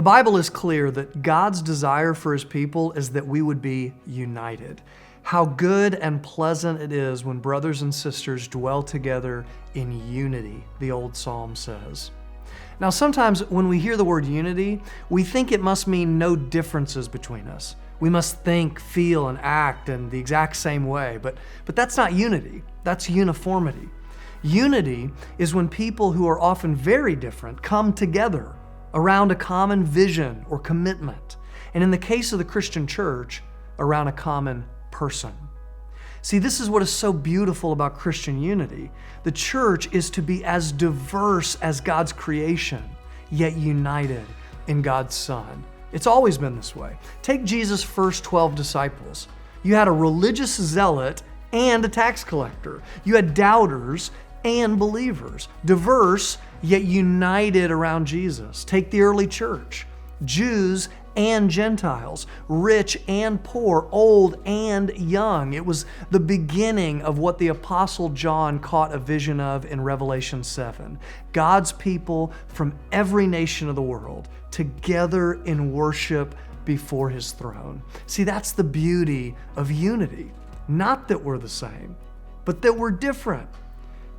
The Bible is clear that God's desire for His people is that we would be united. How good and pleasant it is when brothers and sisters dwell together in unity, the old psalm says. Now, sometimes when we hear the word unity, we think it must mean no differences between us. We must think, feel, and act in the exact same way, but that's not unity. That's uniformity. Unity is when people who are often very different come together around a common vision or commitment, and in the case of the Christian church, around a common person. See, this is what is so beautiful about Christian unity. The church is to be as diverse as God's creation, yet united in God's Son. It's always been this way. Take Jesus' first 12 disciples. You had a religious zealot and a tax collector. You had doubters and believers, diverse yet united around Jesus. Take the early church, Jews and Gentiles, rich and poor, old and young. It was the beginning of what the Apostle John caught a vision of in Revelation 7. God's people from every nation of the world together in worship before His throne. See, that's the beauty of unity. Not that we're the same, but that we're different.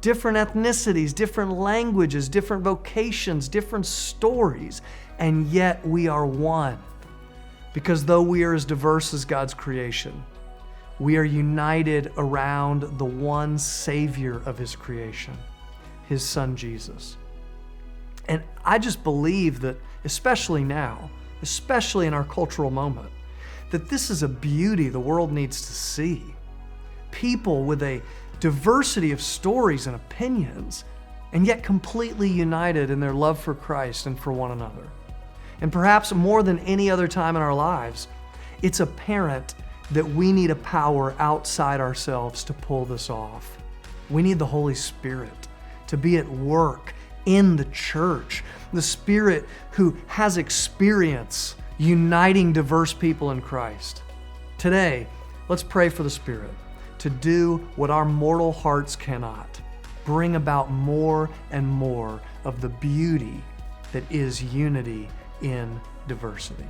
Different ethnicities, different languages, different vocations, different stories, and yet we are one. Because though we are as diverse as God's creation, we are united around the one Savior of His creation, His Son Jesus. And I just believe that, especially now, especially in our cultural moment, that this is a beauty the world needs to see. People with a diversity of stories and opinions, and yet completely united in their love for Christ and for one another. And perhaps more than any other time in our lives, it's apparent that we need a power outside ourselves to pull this off. We need the Holy Spirit to be at work in the church, the Spirit who has experience uniting diverse people in Christ. Today, let's pray for the Spirit to do what our mortal hearts cannot, bring about more and more of the beauty that is unity in diversity.